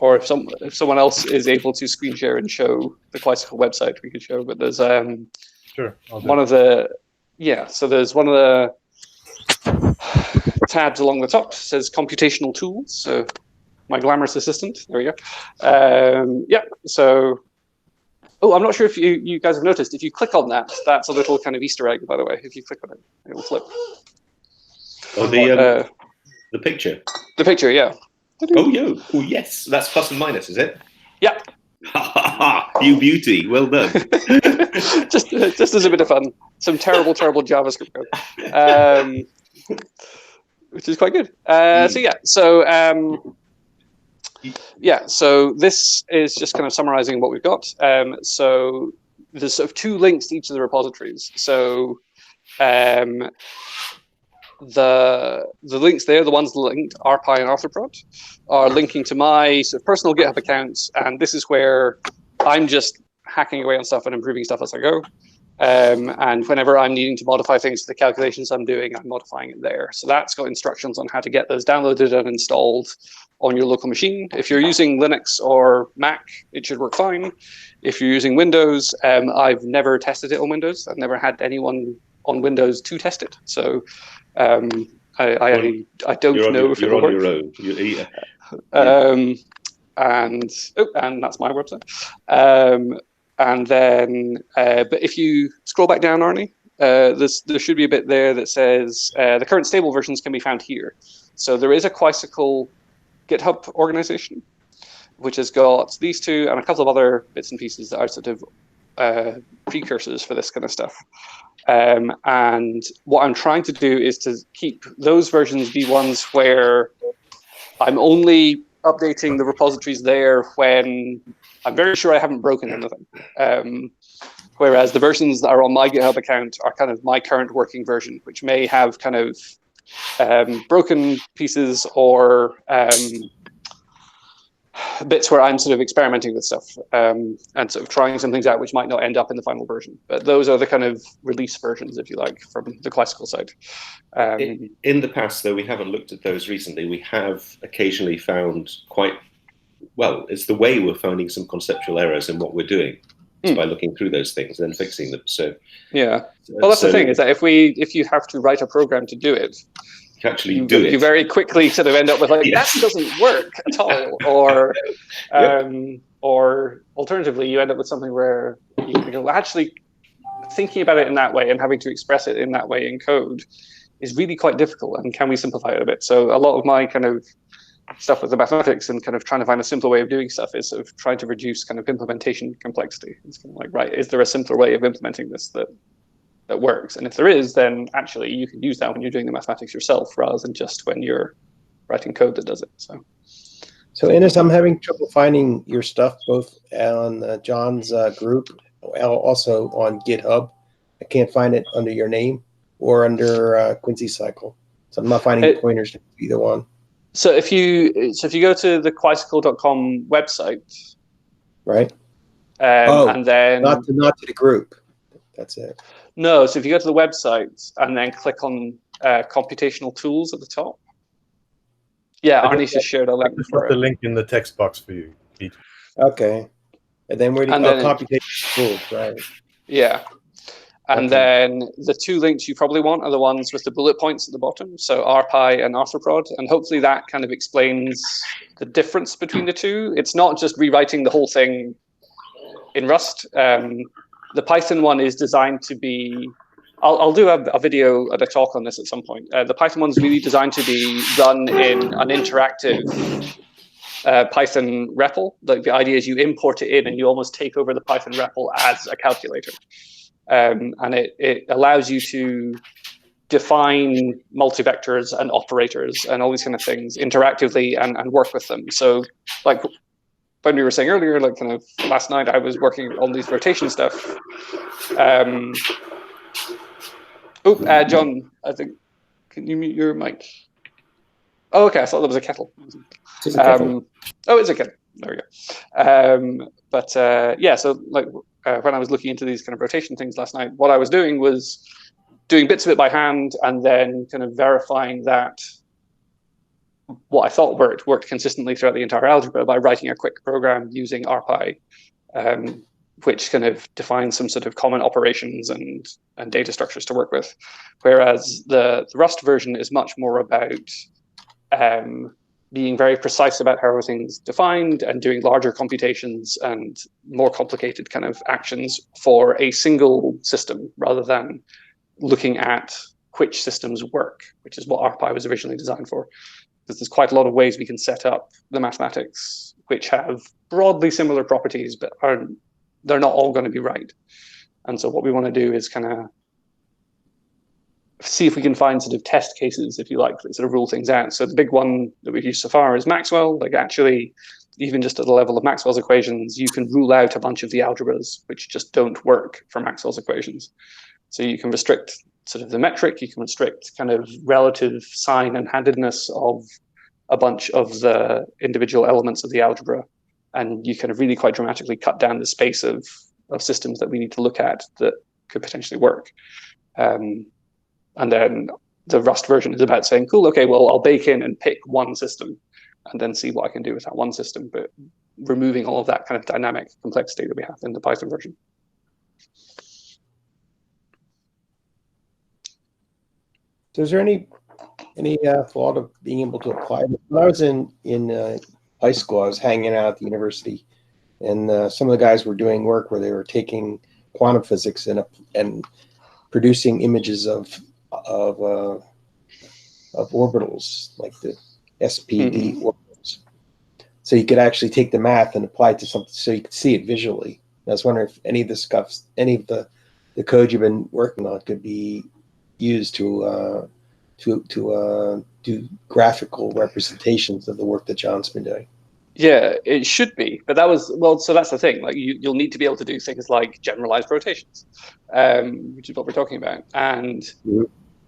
or if someone else is able to screen share and show the Quicycle website, we could show. But there's sure, one of the so there's one of the tabs along the top says Computational Tools. So my glamorous assistant. There we go. So. Oh, I'm not sure if you guys have noticed. If you click on that, that's a little kind of Easter egg, by the way. If you click on it, it will flip. Oh, the picture. The picture, yeah. Oh, oh, yes. That's plus and minus, is it? Yeah. You beauty. Well done. just as a bit of fun. Some terrible JavaScript code, which is quite good. So this is just kind of summarizing what we've got. So there's sort of two links to each of the repositories. So the links there, the ones linked, RPi and Arthropod, are linking to my sort of personal GitHub accounts, and this is where I'm just hacking away on stuff and improving stuff as I go. And whenever I'm needing to modify things to the calculations I'm doing, I'm modifying it there. So that's got instructions on how to get those downloaded and installed on your local machine. If you're using Linux or Mac, it should work fine. If you're using Windows, I've never tested it on Windows. I've never had anyone on Windows to test it. So I don't know if it will work. You're on your own. And that's my website. And then, but if you scroll back down, Arnie, there should be a bit there that says the current stable versions can be found here. So there is a Quicycle GitHub organization, which has got these two and a couple of other bits and pieces that are sort of precursors for this kind of stuff. And what I'm trying to do is to keep those versions be ones where I'm only updating the repositories there when I'm very sure I haven't broken anything. Whereas the versions that are on my GitHub account are kind of my current working version, which may have kind of broken pieces or bits where I'm sort of experimenting with stuff and sort of trying some things out which might not end up in the final version. But those are the kind of release versions, if you like, from the Quicycle side. In the past, though, we haven't looked at those recently. We have occasionally found it's the way we're finding some conceptual errors in what we're doing. By looking through those things and then fixing them. So yeah, well, that's the thing, is that if you have to write a program to do it, you very quickly sort of end up with like, that doesn't work at all, or or alternatively, you end up with something where you go, actually thinking about it in that way and having to express it in that way in code is really quite difficult. And can we simplify it a bit? So a lot of my kind of stuff with the mathematics and kind of trying to find a simpler way of doing stuff is sort of trying to reduce kind of implementation complexity. It's kind of like, right, is there a simpler way of implementing this that works? And if there is, then actually you can use that when you're doing the mathematics yourself rather than just when you're writing code that does it. So Ines, I'm having trouble finding your stuff both on John's group, also on GitHub. I can't find it under your name or under Quicycle. So I'm not finding pointers to either one. So if you go to the Quicycle.com website, right? And then not to the group. That's it. No, so if you go to the website and then click on Computational Tools at the top. Yeah, Arnie just shared a link for it. The link in the text box for you, Pete. Okay. And then where do you go? Computational Tools, right? Yeah. And then the two links you probably want are the ones with the bullet points at the bottom, so RPi and Arthropod, and hopefully that kind of explains the difference between the two. It's not just rewriting the whole thing in Rust. The Python one is designed to be, I'll do a video and a talk on this at some point. The Python one is really designed to be run in an interactive Python REPL. Like the idea is you import it in and you almost take over the Python REPL as a calculator. And it allows you to define multivectors and operators and all these kind of things interactively and work with them. So like when we were saying earlier, like kind of last night, I was working on these rotation stuff. John, I think, can you mute your mic? Oh, okay, I thought that was a kettle. It's a kettle. Oh, it's a kettle. There we go. Yeah, so like when I was looking into these kind of rotation things last night, what I was doing was doing bits of it by hand and then kind of verifying that what I thought worked consistently throughout the entire algebra by writing a quick program using RPy, which kind of defines some sort of common operations and data structures to work with. Whereas the Rust version is much more about being very precise about how everything's defined and doing larger computations and more complicated kind of actions for a single system rather than looking at which systems work, which is what RPy was originally designed for. Because there's quite a lot of ways we can set up the mathematics which have broadly similar properties, but they're not all going to be right. And so what we want to do is kind of see if we can find sort of test cases, if you like, that sort of rule things out. So the big one that we've used so far is Maxwell. Like actually, even just at the level of Maxwell's equations, you can rule out a bunch of the algebras which just don't work for Maxwell's equations. So you can restrict sort of the metric, you can restrict kind of relative sign and handedness of a bunch of the individual elements of the algebra. And you kind of really quite dramatically cut down the space of systems that we need to look at that could potentially work. And then the Rust version is about saying, cool, okay, well, I'll bake in and pick one system and then see what I can do with that one system, but removing all of that kind of dynamic complexity that we have in the Python version. So is there any thought of being able to apply this? When I was in high school, I was hanging out at the university, and some of the guys were doing work where they were taking quantum physics and producing images of orbitals, like the SPD orbitals. So you could actually take the math and apply it to something, so you could see it visually. And I was wondering if any of the stuff, any of the code you've been working on, could be used to do graphical representations of the work that John's been doing. Yeah, it should be, but so that's the thing. Like you'll need to be able to do things like generalized rotations, which is what we're talking about, and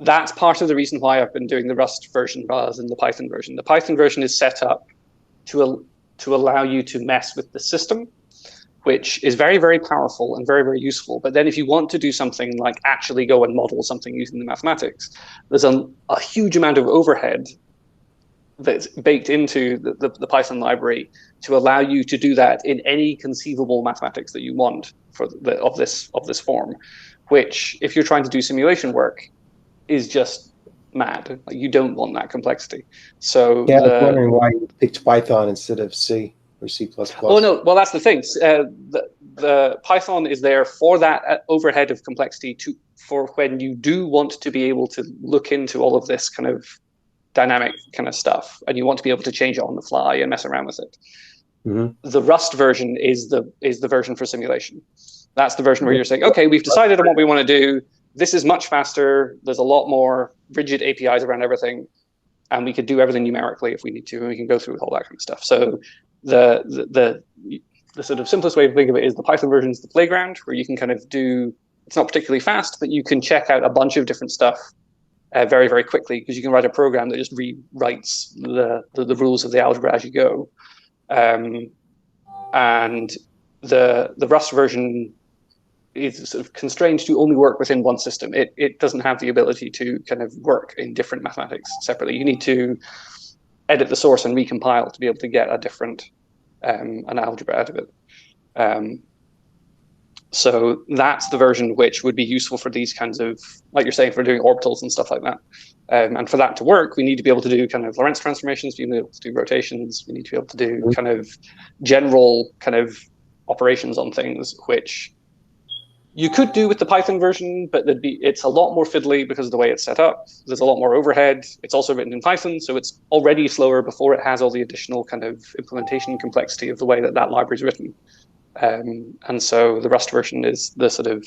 that's part of the reason why I've been doing the Rust version rather than the Python version. The Python version is set up to allow you to mess with the system, which is very, very powerful and very, very useful. But then if you want to do something like actually go and model something using the mathematics, there's a huge amount of overhead that's baked into the Python library to allow you to do that in any conceivable mathematics that you want of this form, which, if you're trying to do simulation work, is just mad. Like, you don't want that complexity. So yeah, I was wondering why you picked Python instead of C or C++. Oh no, well that's the thing. The Python is there for that overhead of complexity for when you do want to be able to look into all of this kind of dynamic kind of stuff, and you want to be able to change it on the fly and mess around with it. The Rust version is the version for simulation. That's the version where you're saying, okay, we've decided on what we want to do. This is much faster. There's a lot more rigid APIs around everything, and we could do everything numerically if we need to, and we can go through all that kind of stuff. So the sort of simplest way to think of it is the Python version is the playground, where you can kind of do, it's not particularly fast, but you can check out a bunch of different stuff very, very quickly, because you can write a program that just rewrites the rules of the algebra as you go. And the Rust version is sort of constrained to only work within one system. It doesn't have the ability to kind of work in different mathematics separately. You need to edit the source and recompile to be able to get a different an algebra out of it. So that's the version which would be useful for these kinds of, like you're saying, for doing orbitals and stuff like that. And for that to work, we need to be able to do kind of Lorentz transformations, we need to be able to do rotations, we need to be able to do kind of general kind of operations on things, which you could do with the Python version, but it's a lot more fiddly because of the way it's set up. There's a lot more overhead. It's also written in Python, so it's already slower before it has all the additional kind of implementation complexity of the way that library is written. And so the Rust version is the sort of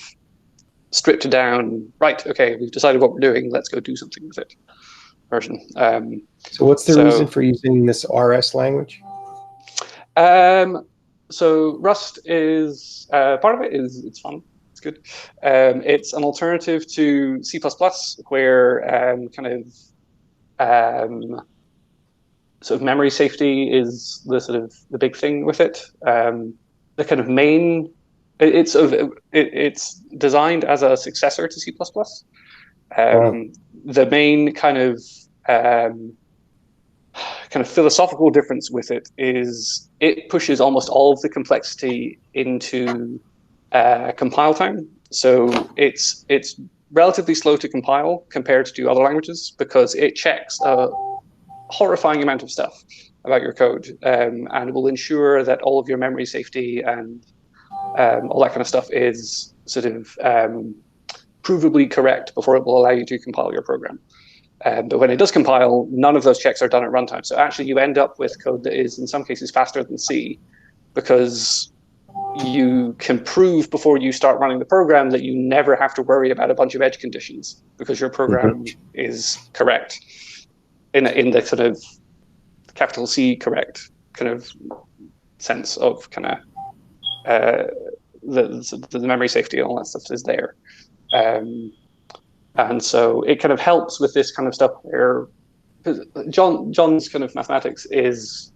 stripped down, right, okay, we've decided what we're doing, let's go do something with it version. So what's the reason for using this RS language? So Rust is, part of it is it's fun. It's good. It's an alternative to C++, where sort of memory safety is the sort of the big thing with it. The kind of main, it's designed as a successor to C++. The main kind of kind of philosophical difference with it is it pushes almost all of the complexity into compile time. So it's relatively slow to compile compared to other languages because it checks a horrifying amount of stuff about your code and will ensure that all of your memory safety and all that kind of stuff is sort of provably correct before it will allow you to compile your program. But when it does compile, none of those checks are done at runtime. So actually you end up with code that is in some cases faster than C because you can prove before you start running the program that you never have to worry about a bunch of edge conditions because your program is correct in the sort of capital C correct kind of sense of kind of the memory safety and all that stuff is there. And so it kind of helps with this kind of stuff where John's kind of mathematics is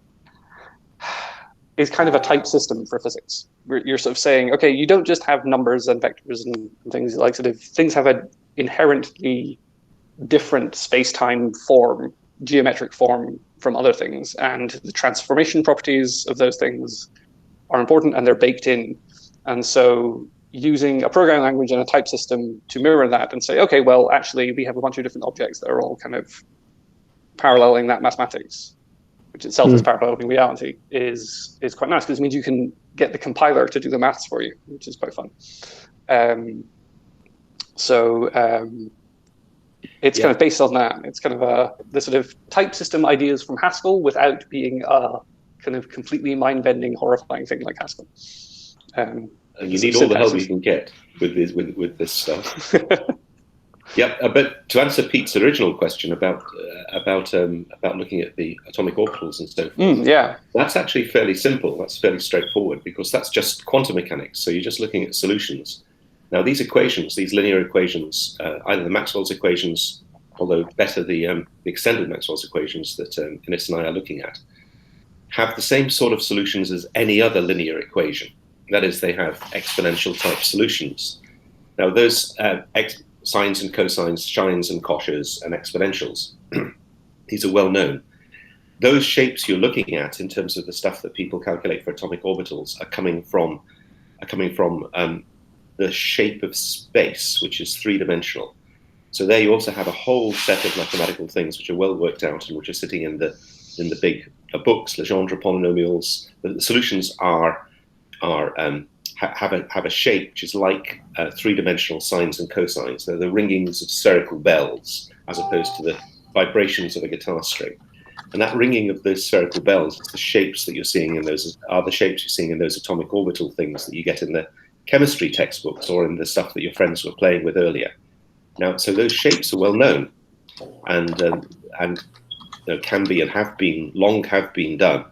kind of a type system for physics. You're sort of saying, okay, you don't just have numbers and vectors and things like sort of things have an inherently different space-time form, geometric form from other things, and the transformation properties of those things are important and they're baked in. And so using a programming language and a type system to mirror that and say, okay, well, actually, we have a bunch of different objects that are all kind of paralleling that mathematics, which itself is paralleling reality, is quite nice because it means you can get the compiler to do the maths for you, which is quite fun. It's kind of based on that. It's kind of the sort of type system ideas from Haskell without being a kind of completely mind-bending, horrifying thing like Haskell. And you need all the help you can get with this stuff. But to answer Pete's original question about looking at the atomic orbitals and so forth, that's actually fairly simple. That's fairly straightforward because that's just quantum mechanics. So you're just looking at solutions. Now these equations, these linear equations, either the Maxwell's equations, although better the extended Maxwell's equations that Ines and I are looking at, have the same sort of solutions as any other linear equation. That is, they have exponential type solutions. Now those sines and cosines, sines and coshers, and exponentials, these are well known. Those shapes you're looking at in terms of the stuff that people calculate for atomic orbitals are coming from the shape of space, which is three-dimensional. So there you also have a whole set of mathematical things which are well worked out and which are sitting in the big books, Legendre polynomials. The solutions have a shape which is like three-dimensional sines and cosines. They're the ringings of spherical bells as opposed to the vibrations of a guitar string. And that ringing of those spherical bells is the shapes that you're seeing in those atomic orbital things that you get in the chemistry textbooks or in the stuff that your friends were playing with earlier. Now, so those shapes are well known, and can be and have been done.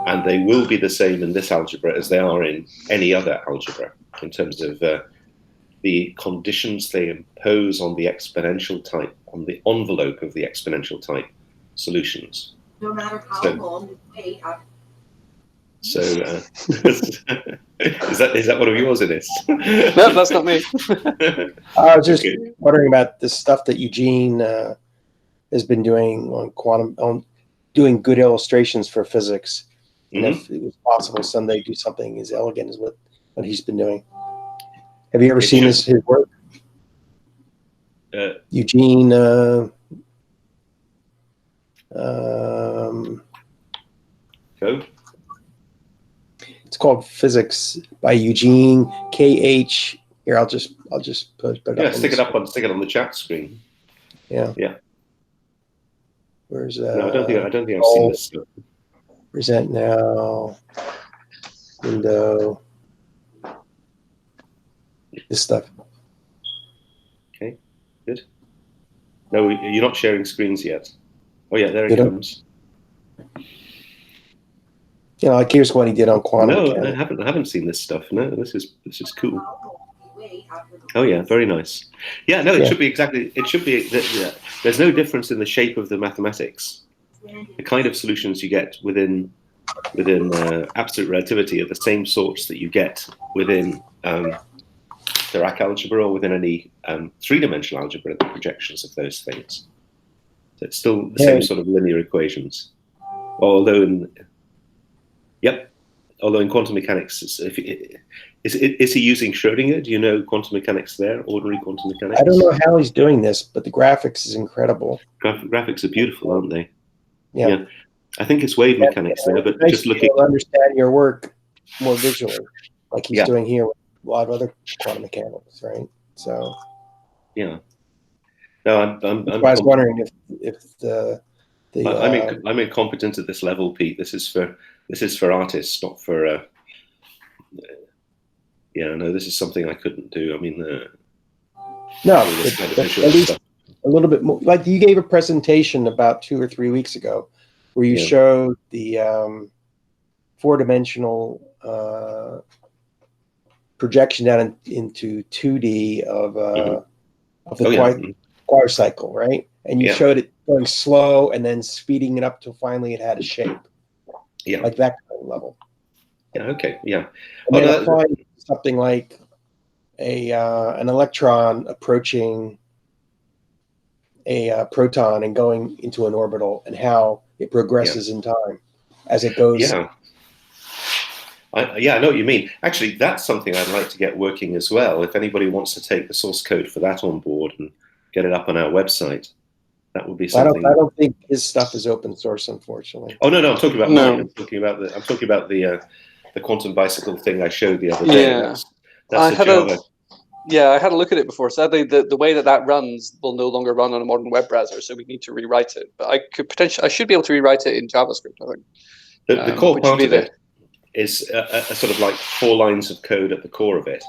And they will be the same in this algebra as they are in any other algebra in terms of the conditions they impose on the exponential type, on the envelope of the exponential type solutions. No matter how long you wait. So is that one of yours, Ines? No, that's not me. I was just wondering about the stuff that Eugene has been doing on quantum, on doing good illustrations for physics. And if it was possible someday do something as elegant as what he's been doing. Have you ever seen his work? Eugene. Go. It's called Physics by Eugene KH. Here, I'll just put it up. Stick it on the chat screen. Yeah. Where's that? No, I don't think I've seen this stuff. Present now. Window. This stuff. Okay, good. No, you're not sharing screens yet. Oh yeah, there it comes. Like here's what he did on quantum. No, I haven't seen this stuff. No, this is cool. Oh yeah, very nice. Yeah, no, it should be exactly. It should be. There's no difference in the shape of the mathematics. The kind of solutions you get within absolute relativity are the same sorts that you get within Dirac algebra or within any three-dimensional algebra. The projections of those things. So it's still the same sort of linear equations. Although in quantum mechanics, is he using Schrödinger? Do you know quantum mechanics there, ordinary quantum mechanics? I don't know how he's doing this, but the graphics is incredible. Graphics are beautiful, aren't they? Yeah. I think it's wave mechanics there, but nice just looking to understand your work more visually, like he's doing here with a lot of other quantum mechanics, right? So yeah. No, I was wondering if the I'm incompetent at this level, Pete. This is for artists, not for. No, this is something I couldn't do. I mean, no, at least a little bit more. Like you gave a presentation about 2 or 3 weeks ago, where you showed the 4-dimensional projection down into 2D of the Quicycle, right? And you showed it going slow and then speeding it up till finally it had a shape. Yeah, like that kind of level. Yeah. Okay. Yeah. And then applying something like an electron approaching a proton and going into an orbital, and how it progresses in time as it goes. Yeah. I know what you mean. Actually, that's something I'd like to get working as well. If anybody wants to take the source code for that on board and get it up on our website, that would be something. I don't think his stuff is open source, unfortunately. Oh no, I'm talking about mine. I'm talking about the quantum bicycle thing I showed the other day. Yeah, I had a look at it before. Sadly, the way that runs will no longer run on a modern web browser, so we need to rewrite it. But I should be able to rewrite it in JavaScript, I think. The core part of it is a sort of like 4 lines of code at the core of it,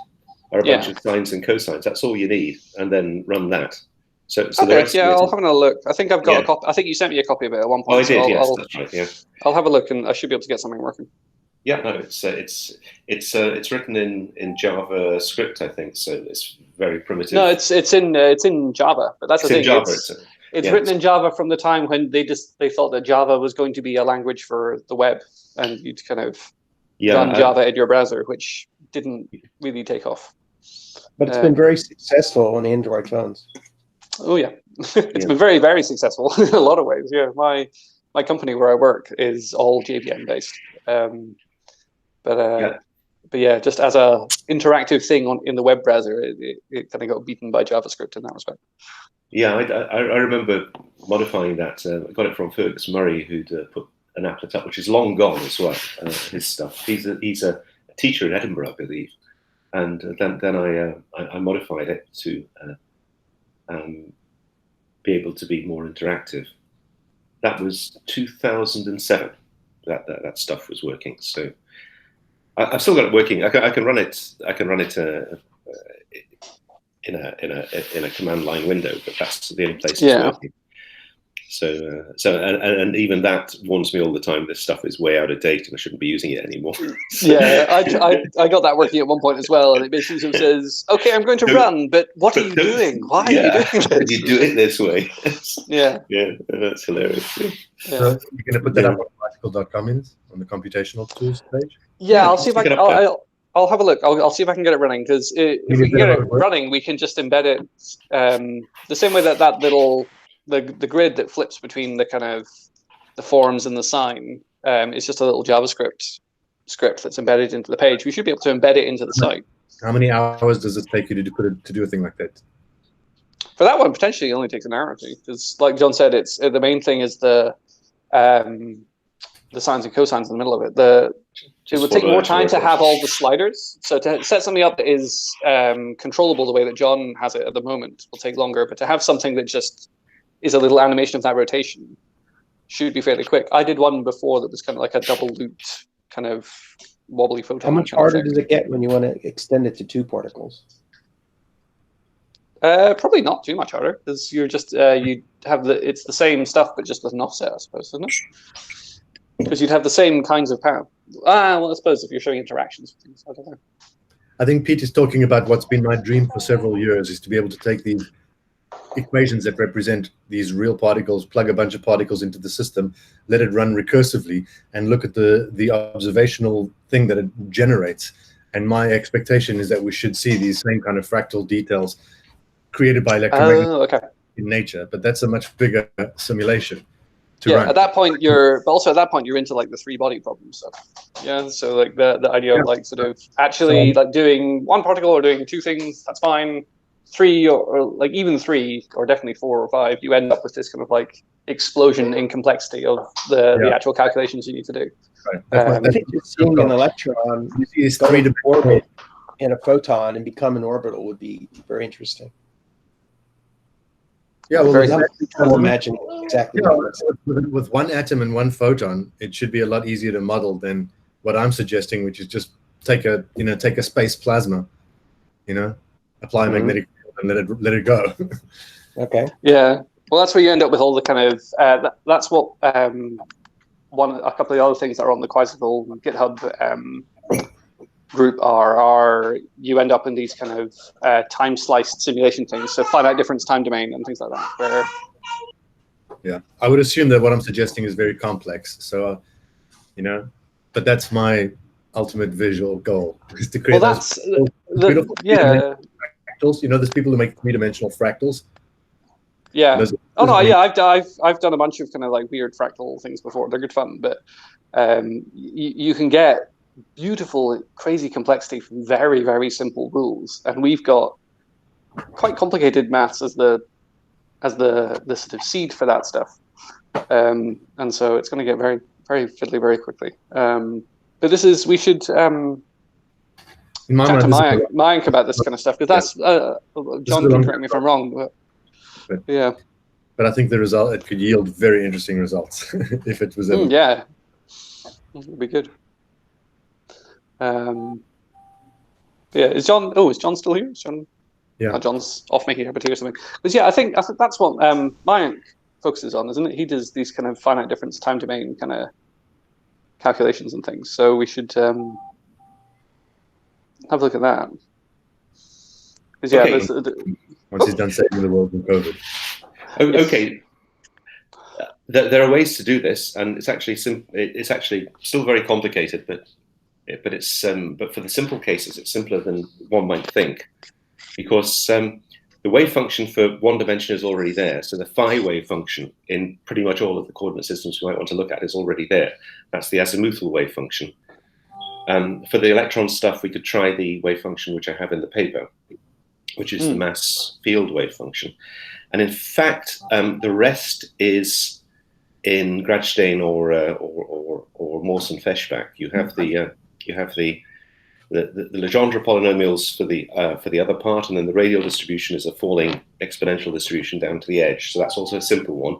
or a bunch of sines and cosines. That's all you need, and then run that. So the rest I'll have a look. I think I've got a copy. I think you sent me a copy of it at one point. Oh, I did. Yes, that's right. Yeah. I'll have a look, and I should be able to get something working. Yeah, no, it's written in JavaScript, I think, so it's very primitive. No, it's in Java, but that's the thing. It's written in Java from the time when they thought that Java was going to be a language for the web, and you'd kind of run Java in your browser, which didn't really take off. But it's been very successful on Android phones. Oh yeah, it's been very, very successful in a lot of ways. Yeah, my company where I work is all JVM based. But yeah, just as a interactive thing in the web browser, it kind of got beaten by JavaScript in that respect. Yeah, I remember modifying that. I got it from Fergus Murray, who'd put an applet up, which is long gone as well. His stuff. He's a teacher in Edinburgh, I believe, and then I modified it to be able to be more interactive. That was 2007. That stuff was working. So I've still got it working. I can run it. I can run it in a command line window, but that's the only place it's working. So and even that warns me all the time. This stuff is way out of date, and I shouldn't be using it anymore. Yeah, I got that working at one point as well, and it basically says, "Okay, I'm going to run, but what are you doing? Why are you doing this? You do it this way." Yeah, that's hilarious. Yeah. So you're going to put that up on Quicycle.com on the Computational Tools page. Yeah, I'll see if I can. I'll have a look. I'll see if I can get it running, because if we can get it running, we can just embed it the same way that little. The grid that flips between the kind of the forms and the sign is just a little JavaScript script that's embedded into the page. We should be able to embed it into the site. How many hours does it take you to do a thing like that? For that one, potentially it only takes an hour or two, because like John said, it's the main thing is the sines and cosines in the middle of it. It would take more time to have all the sliders. So to set something up that is controllable the way that John has it at the moment will take longer. But to have something that just is a little animation of that rotation should be fairly quick. I did one before that was kind of like a double looped kind of wobbly photon. How much harder does it get when you want to extend it to 2 particles? Probably not too much harder, because you're just you have it's the same stuff but just with an offset, I suppose, isn't it? Because you'd have the same kinds of power. Well, I suppose if you're showing interactions with things, I don't know. I think Pete is talking about what's been my dream for several years, is to be able to take these equations that represent these real particles, plug a bunch of particles into the system, let it run recursively, and look at the observational thing that it generates. And my expectation is that we should see these same kind of fractal details created by electromagnetic in nature, but that's a much bigger simulation to Yeah, run. at that point you're into like the 3-body problem stuff. Yeah, so like the idea of like sort of actually like doing one particle or doing two things, that's fine. 3 or like even 3 or definitely 4 or 5, you end up with this kind of like explosion in complexity of the actual calculations you need to do. Right. I think just seeing an electron you see this go in 3-dimensional orbit in a photon and become an orbital would be very interesting. Yeah, well, Very I'll imagine exactly. with one atom and one photon, it should be a lot easier to model than what I'm suggesting, which is just take a space plasma, apply a magnetic field and let it go. Okay. Yeah. Well, that's where you end up with all the kind of that's what a couple of the other things that are on the Quicycle GitHub group are you end up in these kind of time sliced simulation things, so finite difference time domain and things like that. Where Yeah, I would assume that what I'm suggesting is very complex. So, but that's my ultimate visual goal, is to create that's beautiful yeah. fractals. There's people who make 3-dimensional fractals. Yeah. I've done a bunch of kind of like weird fractal things before. They're good fun, but you can get beautiful, crazy complexity from very, very simple rules, and we've got quite complicated maths as the sort of seed for that stuff, and so it's going to get very, very fiddly very quickly. But we should chat to Mayank about this kind of stuff, because that's John can correct me if I'm wrong, but yeah. But I think it could yield very interesting results if it was ever. Yeah, it would be good. Is John still here? Is John? Yeah. Oh, John's off making a potato or something. Because I think that's what Mayank focuses on, isn't it? He does these kind of finite difference time domain kind of calculations and things. So we should have a look at that. Okay. Once he's done saving the world from COVID. Okay. There are ways to do this, and it's actually still very complicated, but for the simple cases, it's simpler than one might think, because the wave function for one dimension is already there. So the phi wave function in pretty much all of the coordinate systems we might want to look at is already there. That's the azimuthal wave function. For the electron stuff, we could try the wave function which I have in the paper, which is the mass field wave function. And in fact, the rest is in Gradstein or Mawson-Feshbach. You have the Legendre polynomials for the other part, and then the radial distribution is a falling exponential distribution down to the edge. So that's also a simple one.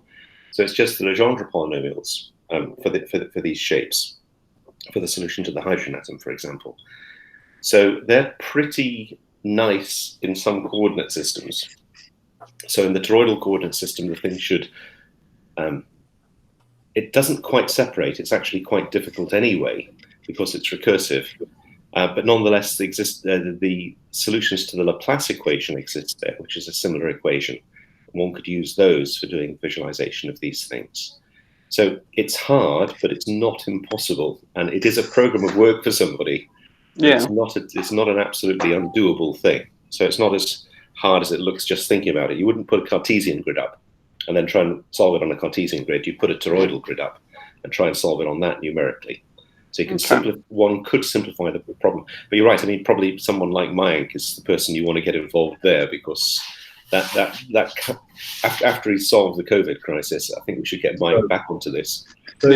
So it's just the Legendre polynomials for these shapes, for the solution to the hydrogen atom, for example. So they're pretty nice in some coordinate systems. So in the toroidal coordinate system, the thing should, it doesn't quite separate. It's actually quite difficult anyway, because it's recursive. But nonetheless, the solutions to the Laplace equation exist there, which is a similar equation. One could use those for doing visualization of these things. So it's hard, but it's not impossible. And it is a program of work for somebody. Yeah. It's not an absolutely undoable thing. So it's not as hard as it looks just thinking about it. You wouldn't put a Cartesian grid up and then try and solve it on a Cartesian grid. You put a toroidal grid up and try and solve it on that numerically. So you can one could simplify the problem. But you're right. I mean, probably someone like Mayank is the person you want to get involved there, because that after he solved the COVID crisis, I think we should get Mayank back onto this. So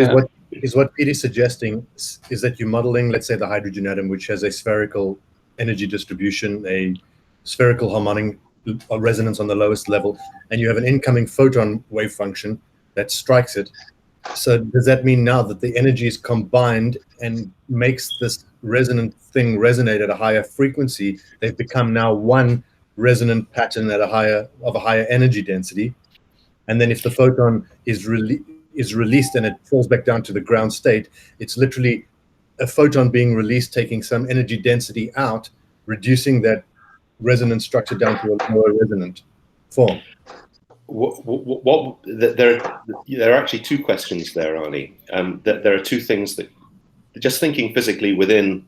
what Piet is suggesting is that you're modeling, let's say, the hydrogen atom, which has a spherical energy distribution, a spherical harmonic resonance on the lowest level, and you have an incoming photon wave function that strikes it. So does that mean now that the energy is combined and makes this resonant thing resonate at a higher frequency? They've become now one resonant pattern at a higher energy density. And then if the photon is released and it falls back down to the ground state, it's literally a photon being released, taking some energy density out, reducing that resonance structure down to a lower resonant form. There are actually two questions there, Arnie. There are two things that, just thinking physically within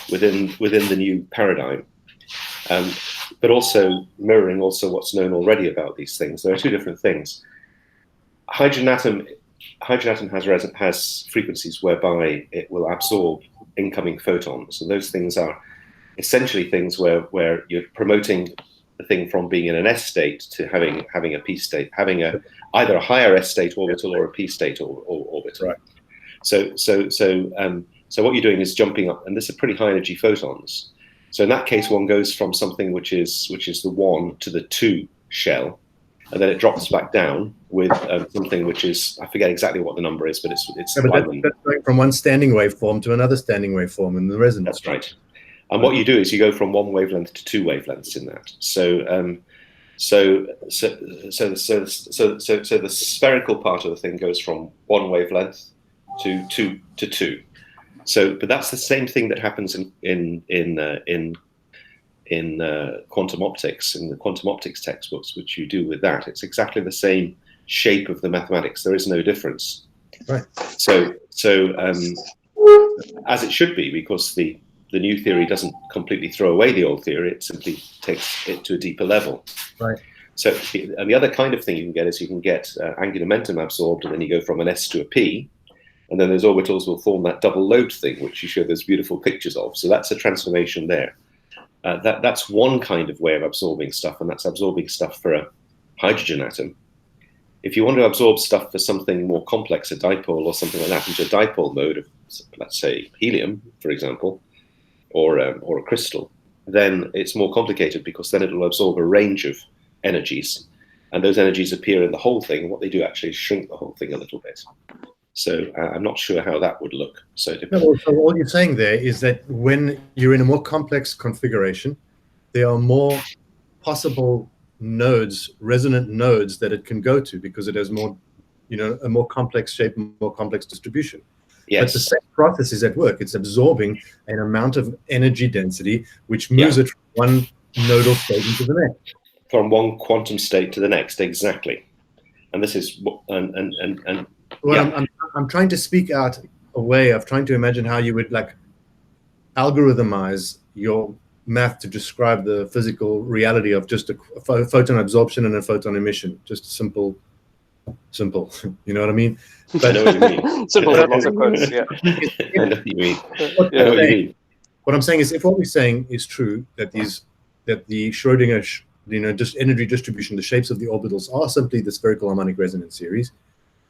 the new paradigm. but also mirroring also what's known already about these things. There are two different things. Hydrogen atom has frequencies whereby it will absorb incoming photons, and those things are essentially things where you're promoting the thing from being in an S state to having a P state, having either a higher S state orbital or a P state orbital. Right. So what you're doing is jumping up, and this are pretty high energy photons. So in that case, one goes from something which is the 1 to the 2 shell, and then it drops back down with something which is, I forget exactly what the number is, but it's that's going from one standing waveform to another standing waveform in the resonance. That's right. And what you do is you go from one wavelength to two wavelengths in that. So the spherical part of the thing goes from one wavelength to two. So, but that's the same thing that happens in quantum optics, in the quantum optics textbooks, which you do with that. It's exactly the same shape of the mathematics. There is no difference. Right. So as it should be, because the new theory doesn't completely throw away the old theory, it simply takes it to a deeper level. Right. So, and the other kind of thing you can get is you can get angular momentum absorbed, and then you go from an S to a P, and then those orbitals will form that double load thing, which you show those beautiful pictures of. So that's a transformation there. That's one kind of way of absorbing stuff, and that's absorbing stuff for a hydrogen atom. If you want to absorb stuff for something more complex, a dipole or something like that, into a dipole mode of, let's say, helium, for example, or a crystal, then it's more complicated, because then it will absorb a range of energies, and those energies appear in the whole thing. And what they do actually is shrink the whole thing a little bit. So I'm not sure how that would look. So all you're saying there is that when you're in a more complex configuration, there are more possible nodes, resonant nodes, that it can go to, because it has more, a more complex shape, more complex distribution. Yes. But the same process is at work. It's absorbing an amount of energy density, which moves it from one nodal state into the next. From one quantum state to the next, exactly. And this is I'm trying to speak out a way of trying to imagine how you would algorithmize your math to describe the physical reality of just a photon absorption and a photon emission. Just simple. You know what I mean? But I know what you mean. Simple with lots of quotes. Yeah. I know what you mean. What I'm saying is, if what we're saying is true, that the Schrödinger, just energy distribution, the shapes of the orbitals are simply the spherical harmonic resonance series.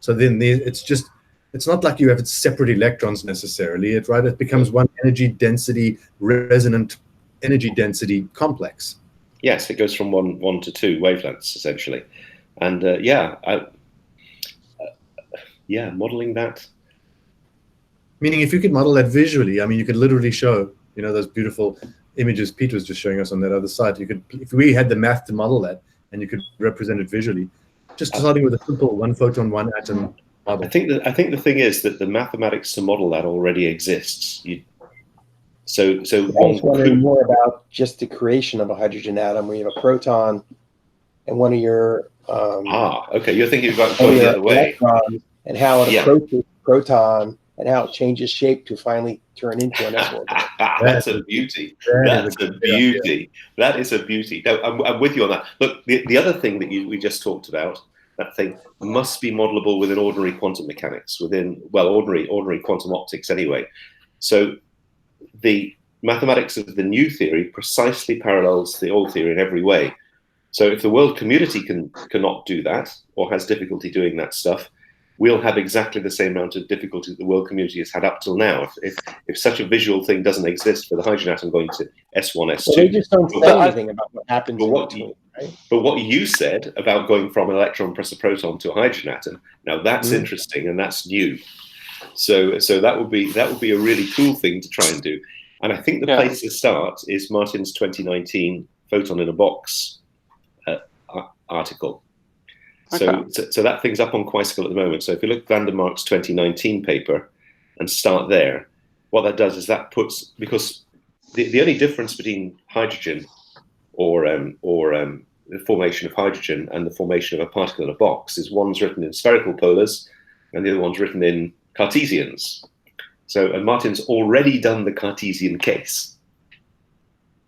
So then it's not like you have separate electrons necessarily. It becomes one energy density, resonant energy density complex. Yes, it goes from one to two wavelengths essentially, and modeling that. Meaning, if you could model that visually, you could literally show, those beautiful images Piet was just showing us on that other side. You could, if we had the math to model that, and you could represent it visually, just starting with a simple one photon, one atom model. I think the thing is that the mathematics to model that already exists. So I was wondering more about just the creation of a hydrogen atom, where you have a proton and one of your okay, you're thinking about going the other way, and how it approaches proton and how it changes shape to finally turn into an S orbital. That's a beauty. That's a beauty. That is a beauty. No, I'm with you on that. Look, the other thing that we just talked about, that thing must be modelable within ordinary quantum mechanics, ordinary quantum optics anyway. So the mathematics of the new theory precisely parallels the old theory in every way. So if the world community cannot do that, or has difficulty doing that stuff, we'll have exactly the same amount of difficulty that the world community has had up till now. If such a visual thing doesn't exist for the hydrogen atom going to S1, S2. Well, they just don't say anything about what happens in between, right? But what you said about going from an electron plus a proton to a hydrogen atom, now that's interesting and that's new. So that would be a really cool thing to try and do. And I think the place to start is Martin's 2019 Photon in a Box article. Okay. So that thing's up on Quicycle at the moment. So if you look at Vandermark's 2019 paper and start there, what that does is that puts, because the only difference between hydrogen or the formation of hydrogen and the formation of a particle in a box is one's written in spherical polars and the other one's written in Cartesians. So, and Martin's already done the Cartesian case.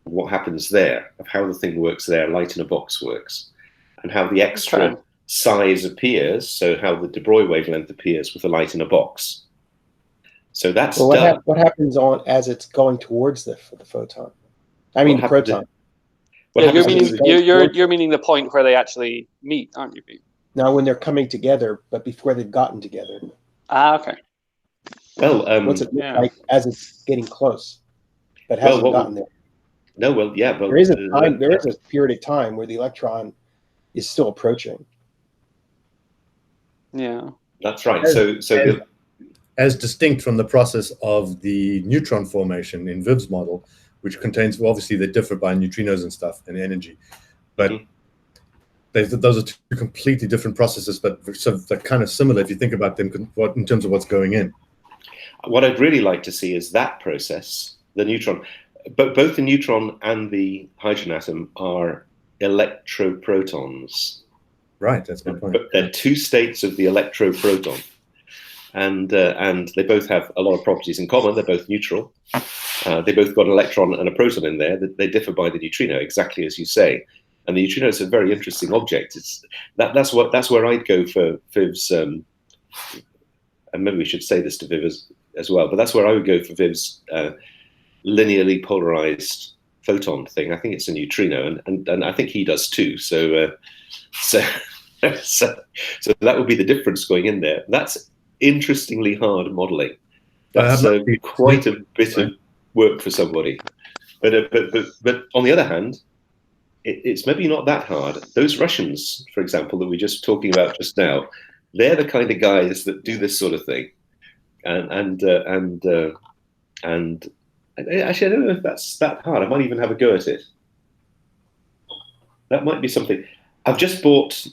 what happens there, of how the thing works there, light in a box works, and how the extra size appears, so how the de Broglie wavelength appears with the light in a box. So that's done. What happens as it's going towards the photon? I mean, the proton. You're meaning the point where they actually meet, aren't you, Pete? Now, when they're coming together, but before they've gotten together. Okay. Well, what's it look like as it's getting close, but hasn't gotten there? No, well, yeah, but there is a time. There is a period of time where the electron is still approaching. Yeah, that's right. As distinct from the process of the neutron formation in Viv's model, which contains, obviously they differ by neutrinos and stuff and energy, but those are two completely different processes, but they're kind of similar if you think about them in terms of what's going in. What I'd really like to see is that process, the neutron, but both the neutron and the hydrogen atom are electroprotons. Right, that's my point. But they're two states of the electroproton. And they both have a lot of properties in common. They're both neutral. They both got an electron and a proton in there. They differ by the neutrino, exactly as you say. And the neutrino is a very interesting object. That's where I'd go for Viv's. And maybe we should say this to Viv as well. But that's where I would go for Viv's linearly polarized photon thing. I think it's a neutrino, and I think he does too. So that would be the difference going in there. That's interestingly hard modeling. That's quite a bit of work for somebody. But on the other hand, it's maybe not that hard. Those Russians, for example, that we were just talking about just now, they're the kind of guys that do this sort of thing. And actually, I don't know if that's that hard. I might even have a go at it. That might be something. I've just bought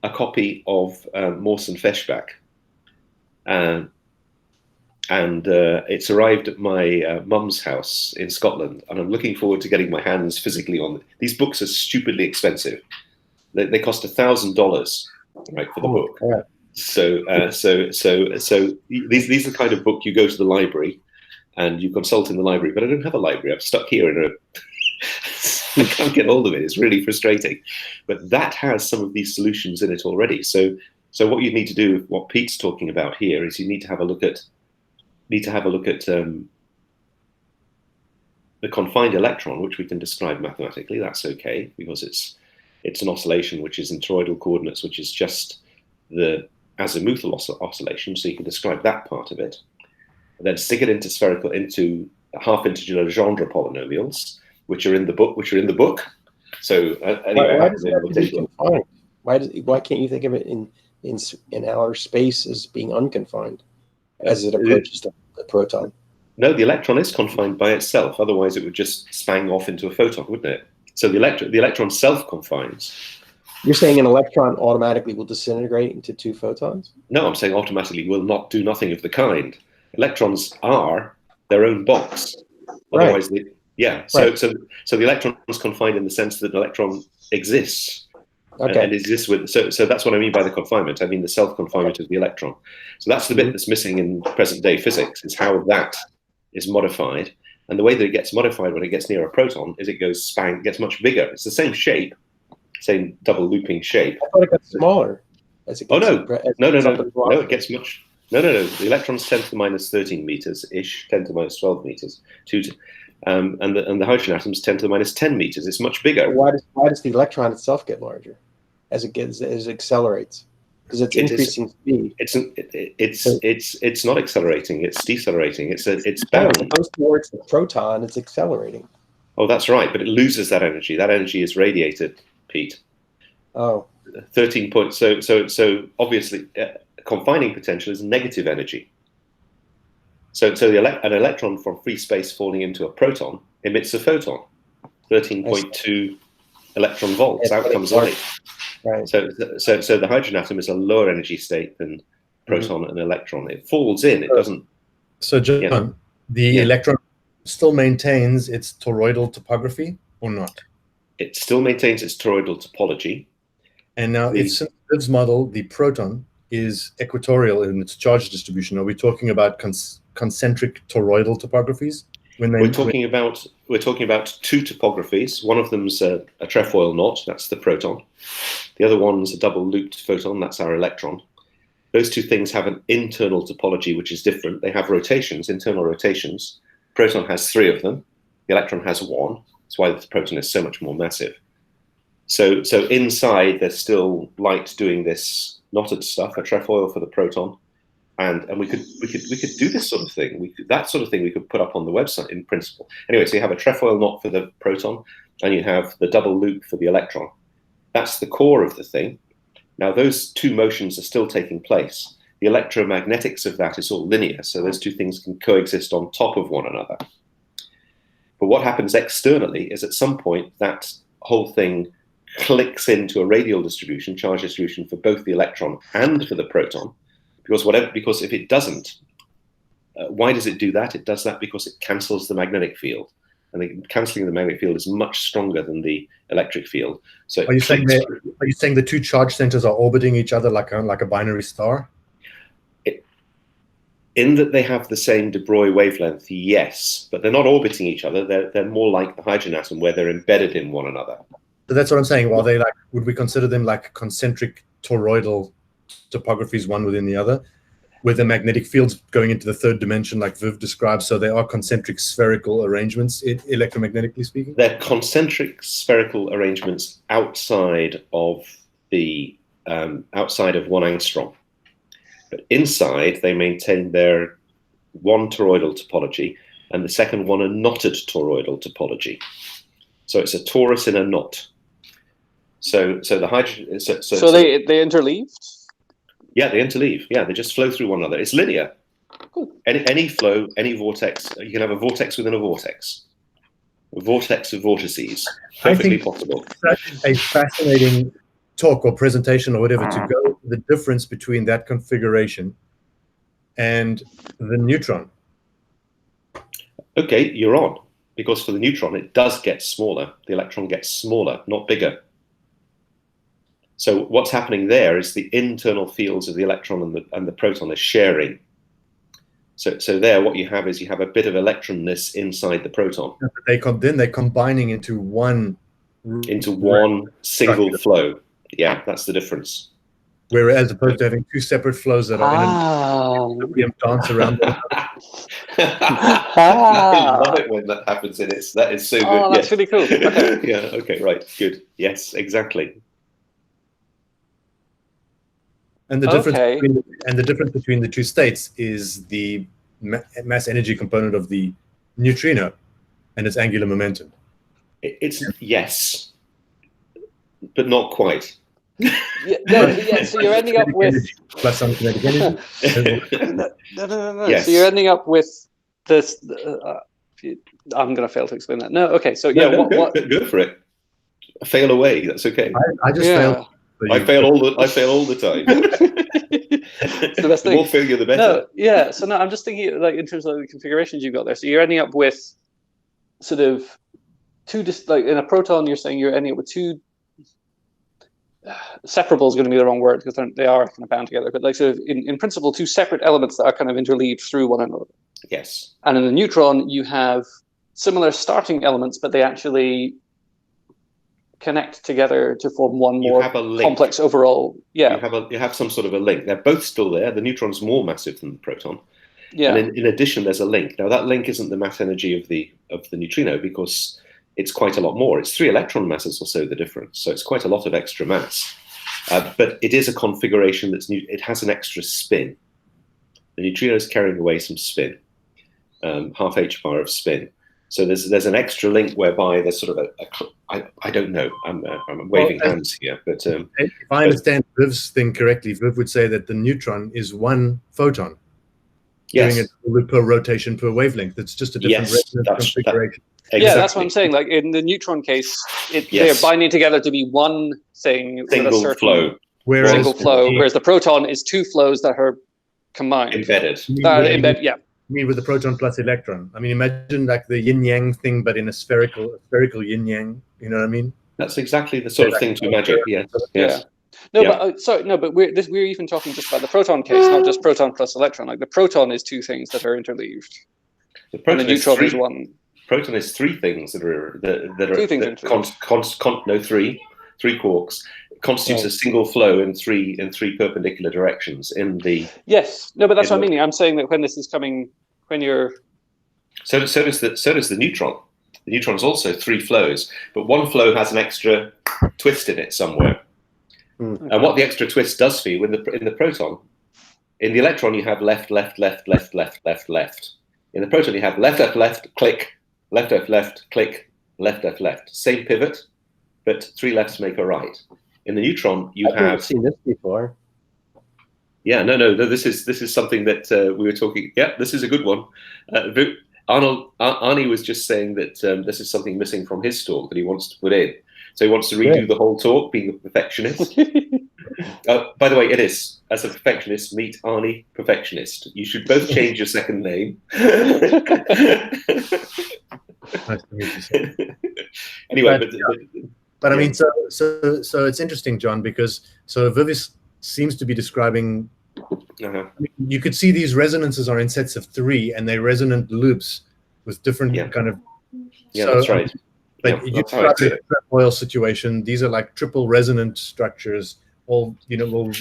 a copy of Morse and Feshbach. And it's arrived at my mum's house in Scotland, and I'm looking forward to getting my hands physically on it. These books are stupidly expensive. They cost $1,000, right, for the book. Yeah. So these are the kind of book you go to the library and you consult in the library. But I don't have a library. I'm stuck here in a. I can't get hold of it. It's really frustrating. But that has some of these solutions in it already. So what you need to do, what Pete's talking about here, is you need to have a look at the confined electron, which we can describe mathematically. That's okay, because it's an oscillation which is in toroidal coordinates, which is just the azimuthal oscillation. So you can describe that part of it, and then stick it into half-integer Legendre polynomials, which are in the book. So anyway, why can't you think of it in outer space as being unconfined as it approaches the proton? No, the electron is confined by itself. Otherwise, it would just spang off into a photon, wouldn't it? So the electron self-confines. You're saying an electron automatically will disintegrate into two photons? No, I'm saying automatically will not do nothing of the kind. Electrons are their own box. Otherwise, right. So the electron is confined in the sense that an electron exists. Okay. And exists with so that's what I mean by the confinement. I mean the self-confinement of the electron. So that's the bit that's missing in present-day physics, is how that is modified. And the way that it gets modified when it gets near a proton is it gets much bigger. It's the same shape, same double looping shape. I thought it got smaller. No, it gets much. No. The electron's 10 to the minus 13 meters ish, 10 to the minus 12 meters. And the hydrogen atom's 10 to the minus 10 meters. It's much bigger. Why does the electron itself get larger as it accelerates? Because it's increasing speed. It's not accelerating. It's decelerating. It's bound. It goes towards the proton. It's accelerating. Oh, that's right. But it loses that energy. That energy is radiated, Pete. Oh. 13 points. So obviously, confining potential is negative energy. So an electron from free space falling into a proton emits a photon, 13.2 electron volts. Out comes light. Right. So the hydrogen atom is a lower energy state than proton and electron. It falls in. It doesn't. So John, the electron still maintains its toroidal topography or not? It still maintains its toroidal topology. And now, in Viv's model, the proton is equatorial in its charge distribution. Are we talking about concentric toroidal topographies? We're talking about two topographies. One of them's a trefoil knot, that's the proton. The other one's a double looped photon, that's our electron. Those two things have an internal topology which is different. They have rotations, internal rotations. Proton has 3 of them. The electron has 1. That's why the proton is so much more massive. So inside there's still light doing this knotted stuff, a trefoil for the proton. And we could do this sort of thing. That sort of thing we could put up on the website in principle. Anyway, so you have a trefoil knot for the proton, and you have the double loop for the electron. That's the core of the thing. Now those two motions are still taking place. The electromagnetics of that is all linear, so those two things can coexist on top of one another. But what happens externally is at some point that whole thing clicks into a radial distribution, charge distribution for both the electron and for the proton. Because if it doesn't, why does it do that? It does that because it cancels the magnetic field, and cancelling the magnetic field is much stronger than the electric field. So are you saying the two charge centers are orbiting each other like a binary star? In that they have the same de Broglie wavelength, yes, but they're not orbiting each other. They're more like the hydrogen atom, where they're embedded in one another. So that's what I'm saying. Well, would we consider them like concentric toroidal topographies, one within the other, with the magnetic fields going into the third dimension, like Viv describes? So they are concentric spherical arrangements, electromagnetically speaking. They're concentric spherical arrangements outside of the outside of 1 angstrom, but inside they maintain their one toroidal topology, and the second one a knotted toroidal topology. So it's a torus in a knot. So the hydrogen. So they interleaved. Yeah, they interleave. Yeah, they just flow through one another. It's linear. Cool. Any flow, any vortex. You can have a vortex within a vortex. A vortex of vortices. Perfectly possible. Such a fascinating talk or presentation or whatever to go the difference between that configuration and the neutron. Okay, you're on. Because for the neutron, it does get smaller. The electron gets smaller, not bigger. So what's happening there is the internal fields of the electron and the proton are sharing. So there, what you have is you have a bit of electronness inside the proton. They're combining into one single flow. Yeah, that's the difference. Whereas opposed to having two separate flows that are in a dance around them. I love it when that happens in it. That is so good. Oh, that's really cool. Okay. Yeah, okay, right, good. Yes, exactly. And the difference between the two states is the mass energy component of the neutrino and its angular momentum. It's yes, but not quite. So you're ending up with plus some kinetic energy. No. Yes. So you're ending up with this. I'm going to fail to explain that. No. Okay. So yeah, go for it. Fail away. That's okay. I just failed. I fail all the time. It's the best thing. The more failure, the better. No, yeah. So no, I'm just thinking like in terms of the configurations you've got there. So you're ending up with sort of two, like in a proton, you're saying you're ending up with two. Separable is going to be the wrong word because they are kind of bound together. But like sort of in principle, two separate elements that are kind of interleaved through one another. Yes. And in the neutron, you have similar starting elements, but they actually connect together to form one more complex overall. Yeah. You have some sort of a link. They're both still there. The neutron's more massive than the proton. Yeah. And in addition, there's a link. Now that link isn't the mass energy of the neutrino because it's quite a lot more. It's 3 electron masses or so the difference. So it's quite a lot of extra mass. But it is a configuration it has an extra spin. The neutrino is carrying away some spin, half h bar of spin. So there's an extra link whereby there's sort of I don't know. I'm waving hands here, but if I understand Viv's thing correctly, Viv would say that the neutron is one photon. Yes. Doing it per rotation per wavelength. It's just a different configuration. Exactly. Yeah, that's what I'm saying. Like in the neutron case, they're binding together to be one thing, single with a flow. Whereas the proton is 2 flows that are combined. Embedded. Yeah. You mean with the proton plus electron? I mean, imagine like the yin-yang thing, but in a spherical yin-yang. You know what I mean? That's exactly the sort of thing to imagine. Yes. Yeah. But we're even talking just about the proton case, not just proton plus electron. Like the proton is 2 things that are interleaved. The And the proton is neutron three. is one. Proton is three things that are Three things in three quarks. It constitutes a single flow in three perpendicular directions in the. Yes, no, but that's in what I the- mean. I'm saying that when this is coming, when you're So does the neutron. The neutron is also three flows, but one flow has an extra twist in it somewhere. And what the extra twist does for you in the proton, in the electron you have left, left, left, left, left, left, left. In the proton you have left, left, left, click, left, left, left, click, left, left, left. Same pivot, but three lefts make a right. In the neutron you I've never have. seen this before. Yeah, no. This is something that we were talking. Yeah, this is a good one. Arnie was just saying that this is something missing from his talk that he wants to put in. So he wants to redo the whole talk, being a perfectionist. By the way, it is. As a perfectionist, meet Arnie, perfectionist. You should both change your second name. Nice to meet you, sir. Anyway, But I mean, so it's interesting, John, because Viv seems to be describing. I mean, you could see these resonances are in sets of three, and they're resonant loops with different kind of. Yeah, that's right. Like you described the trefoil situation. These are like triple resonant structures, all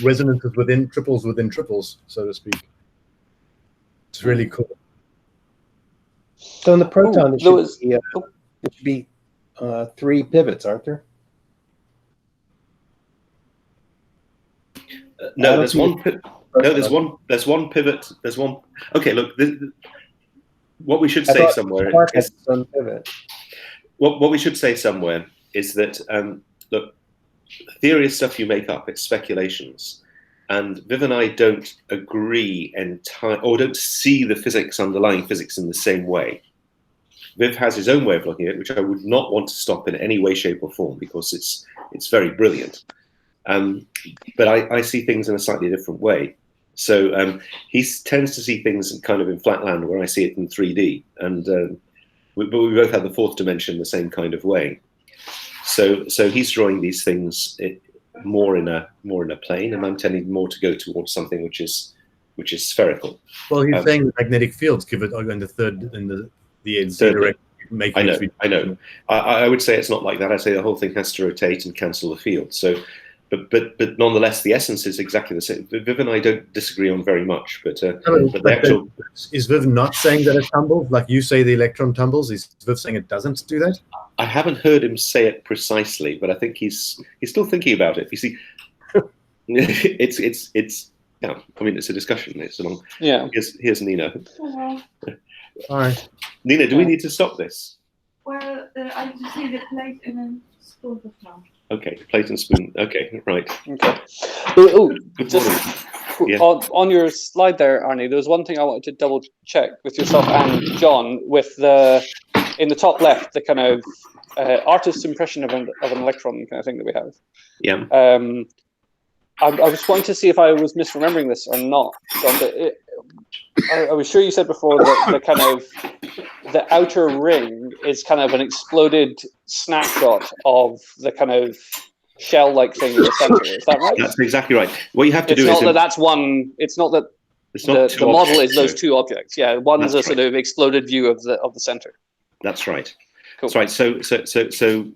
resonances within triples, so to speak. It's really cool. So in the proton, there should be three pivots, aren't there? No, there's one. There's one pivot. There's one. Okay, look. What we should say somewhere is. What we should say somewhere is that look, theory is stuff you make up. It's speculations, and Viv and I don't agree or don't see the underlying physics in the same way. Viv has his own way of looking at it, which I would not want to stop in any way, shape, or form because it's very brilliant. But I see things in a slightly different way. So he tends to see things in flatland where I see it in 3D, and. But we both have the fourth dimension the same kind of way. So he's drawing these things more in a plane, and I'm tending more to go towards something which is spherical. Well, he's saying the magnetic fields give it in the third direction. I know. I would say it's not like that. I say the whole thing has to rotate and cancel the field. So. But nonetheless, the essence is exactly the same. Viv and I don't disagree on very much, but the actual is Viv not saying that it tumbles like you say the electron tumbles? Is Viv saying it doesn't do that? I haven't heard him say it precisely, but I think he's still thinking about it. You see, it's yeah. I mean, it's a discussion. It's a long. Yeah. Here's Nina. Hello. All right, Nina, do we need to stop this? Well, I just need a plate and a spoon of flour. Okay, plate and spoon. Okay, right. Okay. Good morning. Yeah. On your slide there, Arnie, there was one thing I wanted to double check with yourself and John with in the top left, the kind of artist's impression of an electron kind of thing that we have. Yeah. I was wanting to see if I was misremembering this or not, John. But I was sure you said before that the outer ring is kind of an exploded snapshot of the kind of shell-like thing in the center. Is that right? That's exactly right. What you have to do is that's one. It's not that the model is those two objects. Yeah, one's a sort of exploded view of the center. That's right. Cool. That's right. So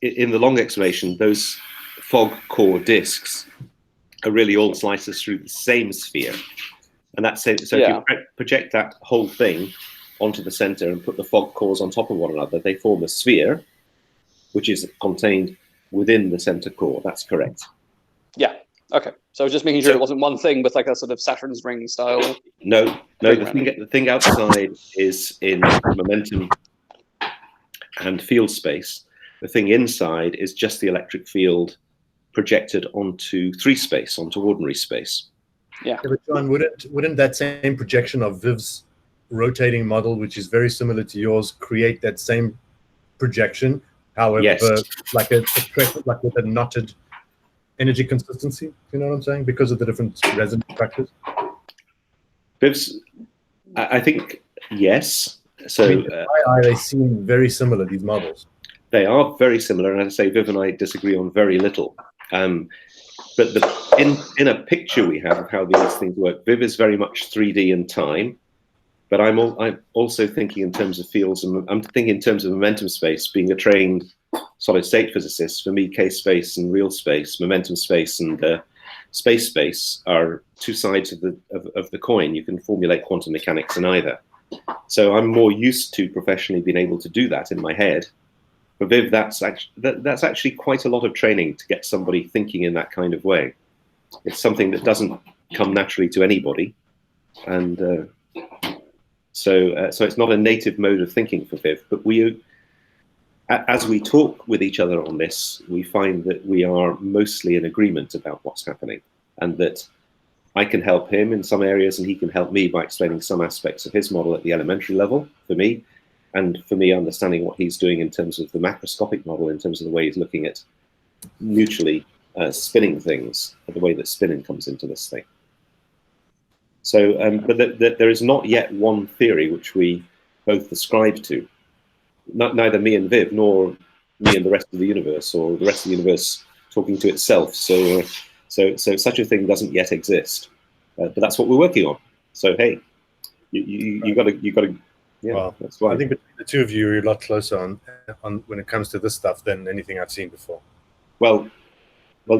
in the long explanation, those fog core disks are really all slices through the same sphere, and that's it. So if you project that whole thing onto the center and put the fog cores on top of one another, they form a sphere, which is contained within the center core. That's correct. Yeah. Okay. So I was just making sure it wasn't one thing, but like a sort of Saturn's ring style. No. The thing outside is in momentum and field space. The thing inside is just the electric field projected onto space, onto ordinary space. Yeah. But John, wouldn't that same projection of Viv's rotating model, which is very similar to yours, create that same projection? However, yes. like with a knotted energy consistency. You know what I'm saying? Because of the different resonance structures. Viv's, I think yes. So they seem very similar, these models. They are very similar, and as I say, Viv and I disagree on very little. But in a picture we have of how these things work, Viv is very much 3D in time, but I'm also thinking in terms of fields, and I'm thinking in terms of momentum space. Being a trained solid state physicist, for me, case space and real space, momentum space and space are two sides of the coin. You can formulate quantum mechanics in either. So I'm more used to professionally being able to do that in my head. For Viv, that's actually quite a lot of training to get somebody thinking in that kind of way. It's something that doesn't come naturally to anybody, and so it's not a native mode of thinking for Viv. But as we talk with each other on this, we find that we are mostly in agreement about what's happening, and that I can help him in some areas, and he can help me by explaining some aspects of his model at the elementary level for me, and for me understanding what he's doing in terms of the macroscopic model, in terms of the way he's looking at mutually spinning things, the way that spinning comes into this thing. So, but there is not yet one theory which we both ascribe to. Neither me and Viv, nor me and the rest of the universe, or the rest of the universe talking to itself. So such a thing doesn't yet exist. But that's what we're working on. So hey, you got to. Yeah, well, that's why. I think between the two of you are a lot closer on when it comes to this stuff than anything I've seen before. Well,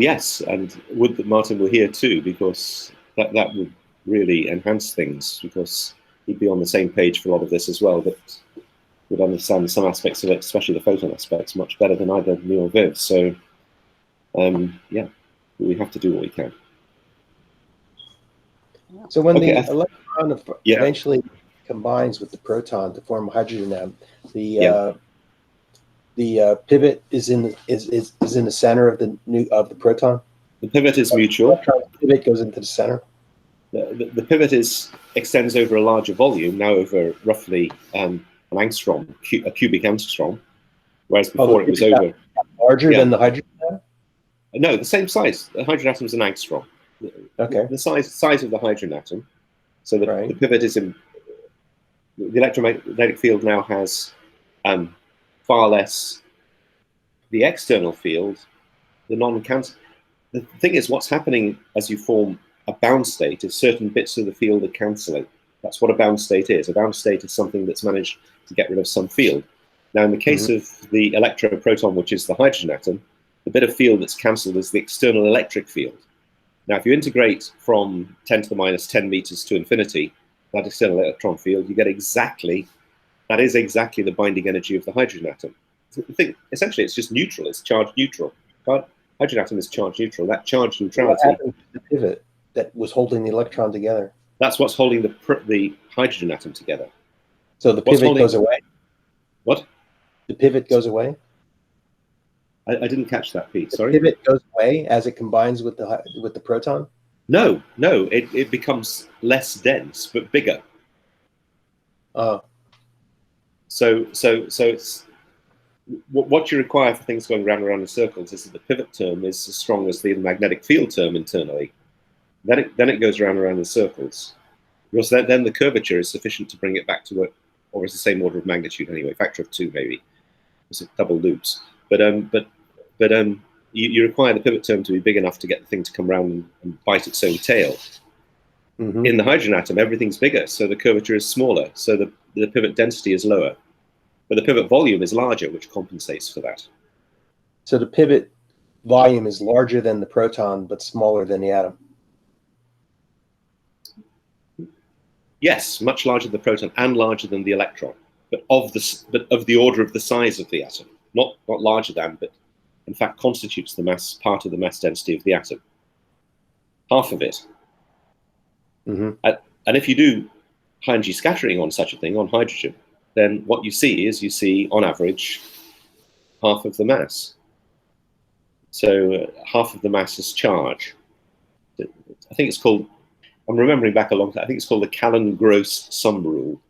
yes, and would that Martin were here too, because that would really enhance things, because he'd be on the same page for a lot of this as well, but would understand some aspects of it, especially the photon aspects, much better than either me or Viv. So, yeah, we have to do what we can. So when the electron eventually combines with the proton to form a hydrogen atom, the pivot is in the center of the proton. The pivot is mutual. The pivot goes into the center. The pivot extends over a larger volume, now over roughly an angstrom, a cubic angstrom, whereas before it was over larger than the hydrogen atom. No, the same size. The hydrogen atom is an angstrom. Okay. The size of the hydrogen atom. So the pivot is in. The electromagnetic field now has far less. The external field, the non-cancel. The thing is, what's happening as you form a bound state is certain bits of the field are cancelling. That's what a bound state is. A bound state is something that's managed to get rid of some field. Now, in the case of the electro-proton, which is the hydrogen atom, the bit of field that's cancelled is the external electric field. Now, if you integrate from 10 to the minus 10 meters to infinity, that external electron field, you get exactly the binding energy of the hydrogen atom. Essentially, it's just neutral. It's charge neutral. Hydrogen atom is charge neutral. That charge neutrality. What happened to the pivot that was holding the electron together? That's what's holding the hydrogen atom together. So the pivot goes away? What? The pivot goes away? I didn't catch that, Pete. Sorry. The pivot goes away as it combines with the proton? No. It becomes less dense but bigger. So it's what you require for things going round and round in circles is that the pivot term is as strong as the magnetic field term internally. Then it goes round and round in circles. Because then the curvature is sufficient to bring it back to or it's the same order of magnitude anyway, factor of 2 maybe. It's double loops. But you require the pivot term to be big enough to get the thing to come round and bite its own tail. In the hydrogen atom, everything's bigger, so the curvature is smaller, so the pivot density is lower. But the pivot volume is larger, which compensates for that. So the pivot volume is larger than the proton, but smaller than the atom. Yes, much larger than the proton and larger than the electron, but of the order of the size of the atom, not larger than, but in fact constitutes the mass, part of the mass density of the atom. Half of it. And if you do high energy scattering on such a thing, on hydrogen, then what you see on average, half of the mass. So half of the mass is charge. I think it's called, I'm remembering back a long time, I think it's called the Callan-Gross sum rule.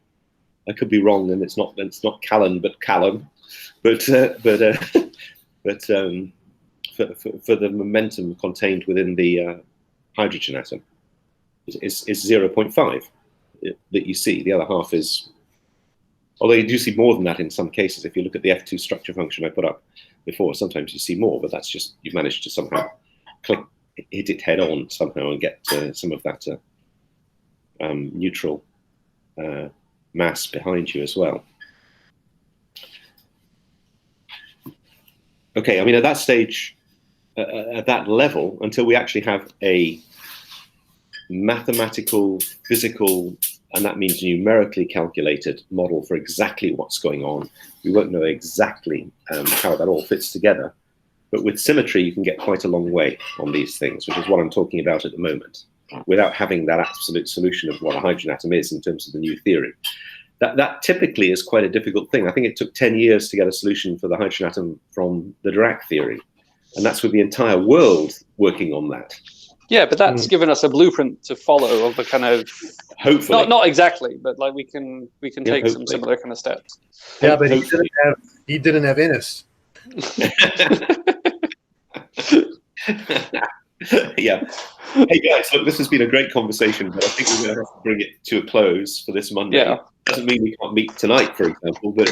I could be wrong, and it's not Callan, but Callan. But for the momentum contained within the hydrogen atom is 0.5 that you see. The other half is, although you do see more than that in some cases. If you look at the F2 structure function I put up before, sometimes you see more, but that's just you've managed to somehow hit it head on somehow and get some of that neutral mass behind you as well. Okay, I mean, at that stage, at that level, until we actually have a mathematical, physical, and that means numerically calculated model for exactly what's going on, we won't know exactly how that all fits together. But with symmetry, you can get quite a long way on these things, which is what I'm talking about at the moment, without having that absolute solution of what a hydrogen atom is in terms of the new theory. That typically is quite a difficult thing. I think it took 10 years to get a solution for the hydrogen atom from the Dirac theory. And that's with the entire world working on that. Yeah, but that's given us a blueprint to follow of the kind of, hopefully, not exactly, but like we can take some similar kind of steps. Yeah, but he didn't have Ennis. Yeah. Hey guys, look, this has been a great conversation, but I think we're going to have to bring it to a close for this Monday. Yeah. Doesn't mean we can't meet tonight, for example, but